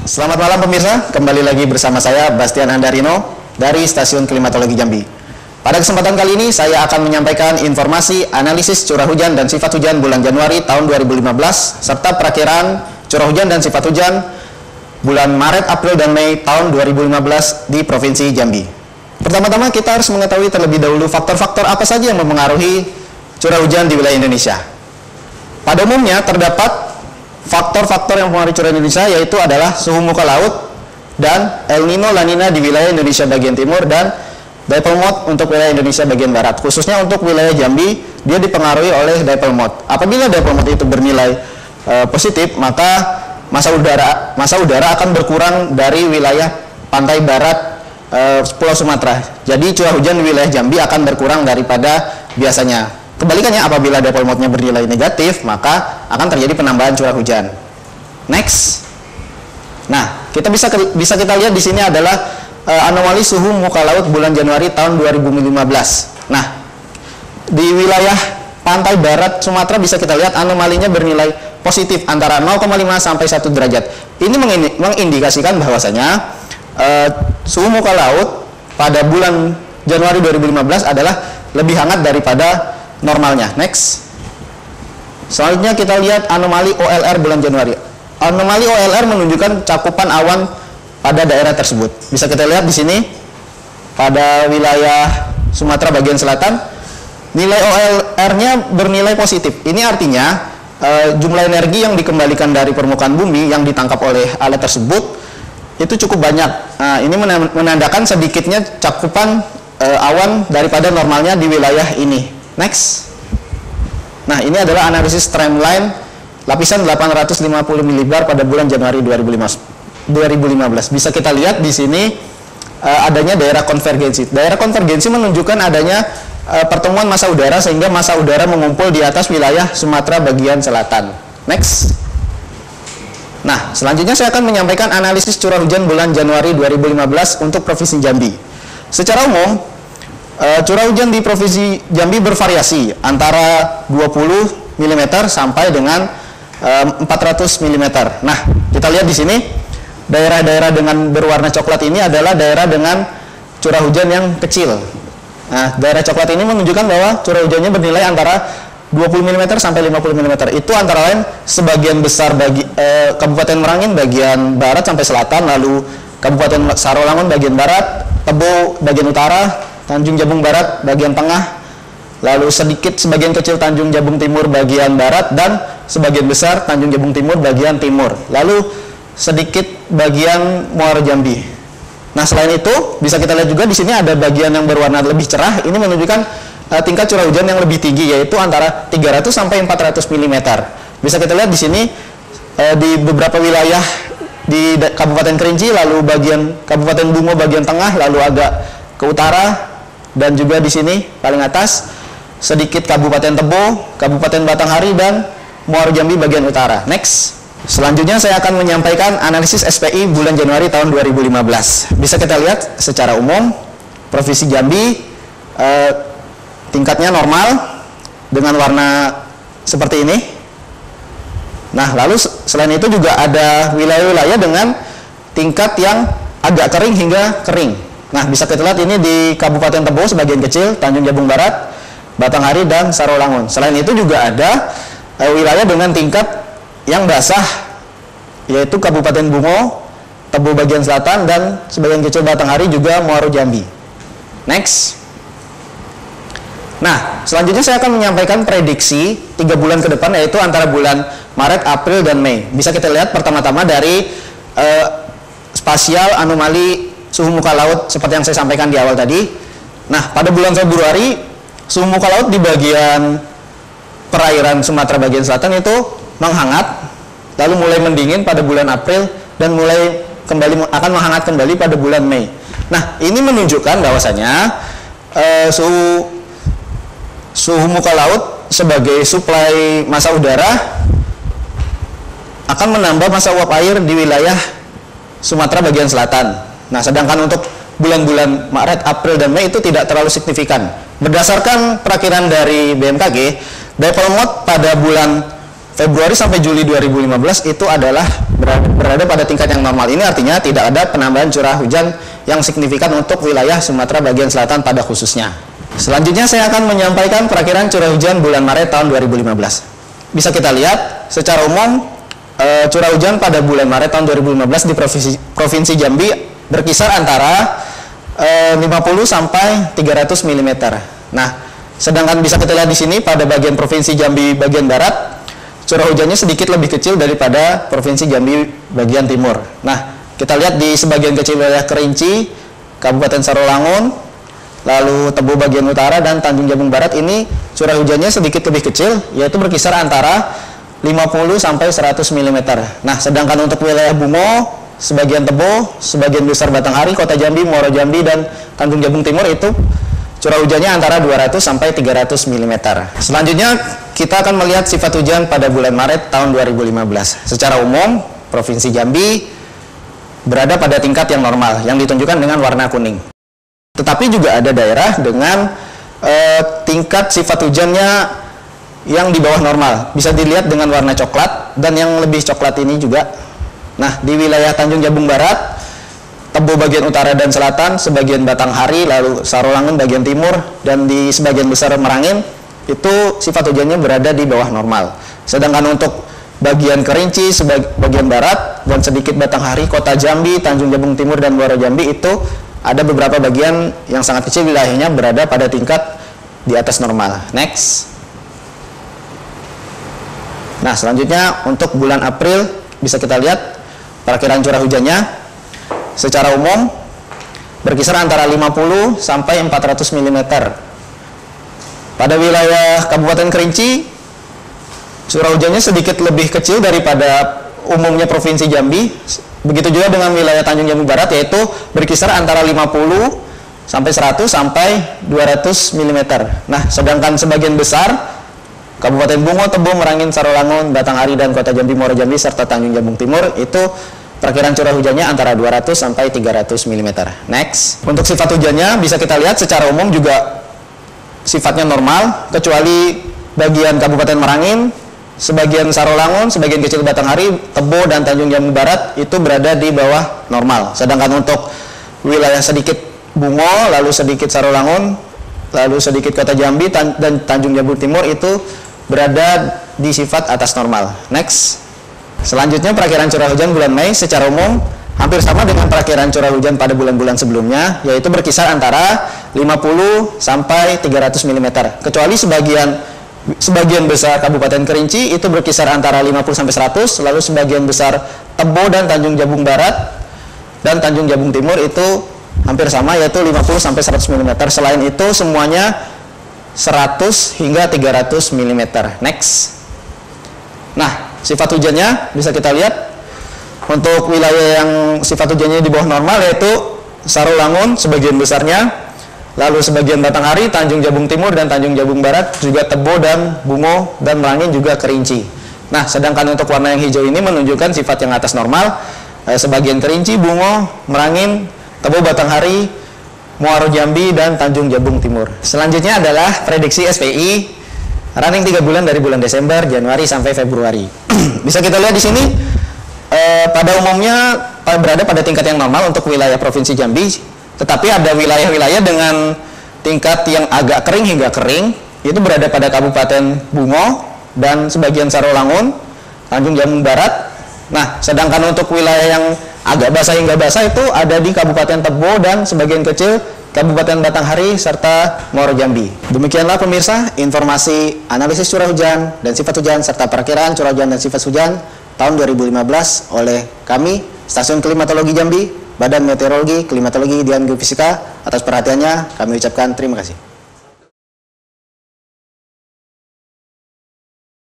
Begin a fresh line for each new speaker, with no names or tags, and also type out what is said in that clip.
Selamat malam pemirsa, kembali lagi bersama saya Bastian Andarino dari Stasiun Klimatologi Jambi. Pada kesempatan kali ini saya akan menyampaikan informasi analisis curah hujan dan sifat hujan bulan Januari tahun 2015 serta perakiraan curah hujan dan sifat hujan bulan Maret, April, dan Mei tahun 2015 di Provinsi Jambi. Pertama-tama kita harus mengetahui terlebih dahulu faktor-faktor apa saja yang mempengaruhi curah hujan di wilayah Indonesia. Pada umumnya terdapat faktor-faktor yang mempengaruhi curah Indonesia yaitu adalah suhu muka laut dan El Nino La Nina di wilayah Indonesia bagian timur dan dipole mode untuk wilayah Indonesia bagian barat. Khususnya untuk wilayah Jambi, dia dipengaruhi oleh dipole mode. Apabila dipole mode itu bernilai positif, maka massa udara akan berkurang dari wilayah pantai barat Pulau Sumatera. Jadi curah hujan di wilayah Jambi akan berkurang daripada biasanya. Kebalikannya, apabila dipole mode-nya bernilai negatif, maka akan terjadi penambahan curah hujan. Next. Nah, bisa kita lihat di sini adalah anomali suhu muka laut bulan Januari tahun 2015. Nah, di wilayah pantai barat Sumatera bisa kita lihat anomalinya bernilai positif antara 0,5 sampai 1 derajat. Ini mengindikasikan bahwasanya suhu muka laut pada bulan Januari 2015 adalah lebih hangat daripada normalnya. Next. Selanjutnya kita lihat anomali OLR bulan Januari. Anomali OLR menunjukkan cakupan awan pada daerah tersebut. Bisa kita lihat di sini pada wilayah Sumatera bagian selatan, nilai OLR-nya bernilai positif. Ini artinya jumlah energi yang dikembalikan dari permukaan bumi yang ditangkap oleh alat tersebut itu cukup banyak. Ini menandakan sedikitnya cakupan awan daripada normalnya di wilayah ini. Next. Nah, ini adalah analisis trendline lapisan 850 mbar pada bulan Januari 2015. Bisa kita lihat di sini adanya daerah konvergensi. Daerah konvergensi menunjukkan adanya pertemuan massa udara sehingga massa udara mengumpul di atas wilayah Sumatera bagian selatan. Next. Nah, selanjutnya saya akan menyampaikan analisis curah hujan bulan Januari 2015 untuk Provinsi Jambi. Secara umum, curah hujan di Provinsi Jambi bervariasi antara 20 mm sampai dengan 400 mm. Nah, kita lihat di sini daerah-daerah dengan berwarna coklat ini adalah daerah dengan curah hujan yang kecil. Nah, daerah coklat ini menunjukkan bahwa curah hujannya bernilai antara 20 mm sampai 50 mm. Itu antara lain sebagian besar bagi Kabupaten Merangin bagian barat sampai selatan, lalu Kabupaten Sarolangun bagian barat, Tebo bagian utara, Tanjung Jabung Barat bagian tengah, lalu sedikit sebagian kecil Tanjung Jabung Timur bagian barat, dan sebagian besar Tanjung Jabung Timur bagian timur, lalu sedikit bagian Muara Jambi. Nah, selain itu bisa kita lihat juga di sini ada bagian yang berwarna lebih cerah. Ini menunjukkan tingkat curah hujan yang lebih tinggi, yaitu antara 300 sampai 400 mm. Bisa kita lihat di sini di beberapa wilayah di Kabupaten Kerinci, lalu bagian Kabupaten Bungo bagian tengah, lalu agak ke utara, dan juga di sini paling atas sedikit Kabupaten Tebo, Kabupaten Batanghari, dan Muara Jambi bagian utara. Next. Selanjutnya saya akan menyampaikan analisis SPI bulan Januari tahun 2015. Bisa kita lihat secara umum Provinsi Jambi tingkatnya normal dengan warna seperti ini. Nah, lalu selain itu juga ada wilayah-wilayah dengan tingkat yang agak kering hingga kering. Nah, bisa kita lihat ini di Kabupaten Tebo sebagian kecil, Tanjung Jabung Barat, Batanghari, dan Sarolangun. Selain itu juga ada wilayah dengan tingkat yang basah, yaitu Kabupaten Bungo, Tebo bagian selatan, dan sebagian kecil Batanghari, juga Muaro Jambi. Next. Nah, selanjutnya saya akan menyampaikan prediksi 3 bulan ke depan, yaitu antara bulan Maret, April, dan Mei. Bisa kita lihat pertama-tama dari spasial anomali suhu muka laut seperti yang saya sampaikan di awal tadi. Nah, pada bulan Februari, suhu muka laut di bagian perairan Sumatera bagian selatan itu menghangat, lalu mulai mendingin pada bulan April, dan mulai akan menghangat kembali pada bulan Mei. Nah, ini menunjukkan bahwasanya suhu muka laut sebagai suplai massa udara akan menambah massa uap air di wilayah Sumatera bagian selatan. Nah, sedangkan untuk bulan-bulan Maret, April, dan Mei itu tidak terlalu signifikan. Berdasarkan perakiran dari BMKG, dipole mode pada bulan Februari sampai Juli 2015 itu adalah berada pada tingkat yang normal. Ini artinya tidak ada penambahan curah hujan yang signifikan untuk wilayah Sumatera bagian selatan pada khususnya. Selanjutnya saya akan menyampaikan perakiraan curah hujan bulan Maret tahun 2015. Bisa kita lihat secara umum curah hujan pada bulan Maret tahun 2015 di Provinsi Jambi berkisar antara 50 sampai 300 mm. Nah, sedangkan bisa kita lihat di sini pada bagian Provinsi Jambi bagian barat, curah hujannya sedikit lebih kecil daripada Provinsi Jambi bagian timur. Nah, kita lihat di sebagian kecil wilayah Kerinci, Kabupaten Sarolangun, lalu Tebo bagian utara dan Tanjung Jabung Barat ini curah hujannya sedikit lebih kecil, yaitu berkisar antara 50 sampai 100 mm. Nah, sedangkan untuk wilayah Bungo, sebagian Tebo, sebagian besar Batanghari, Kota Jambi, Muaro Jambi, dan Tanjung Jabung Timur itu curah hujannya antara 200 sampai 300 mm. Selanjutnya kita akan melihat sifat hujan pada bulan Maret tahun 2015. Secara umum, Provinsi Jambi berada pada tingkat yang normal yang ditunjukkan dengan warna kuning. Tetapi juga ada daerah dengan tingkat sifat hujannya yang di bawah normal. Bisa dilihat dengan warna coklat, dan yang lebih coklat ini juga. Nah, di wilayah Tanjung Jabung Barat, Tebo bagian utara dan selatan, sebagian Batanghari, lalu Sarolangun bagian timur, dan di sebagian besar Merangin, itu sifat hujannya berada di bawah normal. Sedangkan untuk bagian Kerinci, bagian barat, dan sedikit Batanghari, Kota Jambi, Tanjung Jabung Timur, dan Muaro Jambi itu ada beberapa bagian yang sangat kecil wilayahnya berada pada tingkat di atas normal. Next. Nah, selanjutnya untuk bulan April bisa kita lihat perakiraan curah hujannya secara umum berkisar antara 50 sampai 400 mm. Pada wilayah Kabupaten Kerinci, curah hujannya sedikit lebih kecil daripada umumnya Provinsi Jambi. Begitu juga dengan wilayah Tanjung Jabung Barat, yaitu berkisar antara 50 sampai 100 sampai 200 mm. Nah, sedangkan sebagian besar Kabupaten Bungo, Tebo, Merangin, Sarolangun, Batanghari, dan Kota Jambi, Muaro Jambi, serta Tanjung Jabung Timur itu perakiraan curah hujannya antara 200 sampai 300 mm. Next. Untuk sifat hujannya bisa kita lihat secara umum juga sifatnya normal, kecuali bagian Kabupaten Merangin, sebagian Sarolangun, sebagian kecil Batanghari, Tebo, dan Tanjung Jabung Barat itu berada di bawah normal. Sedangkan untuk wilayah sedikit Bungo, lalu sedikit Sarolangun, lalu sedikit Kota Jambi, dan Tanjung Jabung Timur itu berada di sifat atas normal. Next. Selanjutnya perakiraan curah hujan bulan Mei secara umum hampir sama dengan perakiraan curah hujan pada bulan-bulan sebelumnya, yaitu berkisar antara 50 sampai 300 mm. Kecuali sebagian besar Kabupaten Kerinci itu berkisar antara 50 sampai 100, lalu sebagian besar Tebo dan Tanjung Jabung Barat dan Tanjung Jabung Timur itu hampir sama, yaitu 50 sampai 100 mm. Selain itu semuanya 100 hingga 300 mm. Next. Nah, sifat hujannya bisa kita lihat untuk wilayah yang sifat hujannya di bawah normal, yaitu Sarolangun sebagian besarnya, lalu sebagian Batanghari, Tanjung Jabung Timur, dan Tanjung Jabung Barat, juga Tebo dan Bungo, dan Merangin, juga Kerinci. Nah, sedangkan untuk warna yang hijau ini menunjukkan sifat yang atas normal, sebagian Kerinci, Bungo, Merangin, Tebo, Batanghari, Muaro Jambi, dan Tanjung Jabung Timur. Selanjutnya adalah prediksi SPI running 3 bulan dari bulan Desember, Januari, sampai Februari. Bisa kita lihat di sini pada umumnya berada pada tingkat yang normal untuk wilayah Provinsi Jambi, tetapi ada wilayah-wilayah dengan tingkat yang agak kering hingga kering, itu berada pada Kabupaten Bungo dan sebagian Sarolangun, Tanjung Jabung Barat. Nah, sedangkan untuk wilayah yang agak basah hingga basah itu ada di Kabupaten Tebo dan sebagian kecil Kabupaten Batanghari serta Muaro Jambi. Demikianlah pemirsa informasi analisis curah hujan dan sifat hujan serta perakiraan curah hujan dan sifat hujan tahun 2015 oleh kami Stasiun Klimatologi Jambi, Badan Meteorologi, Klimatologi, dan Geofisika. Atas perhatiannya kami ucapkan terima kasih.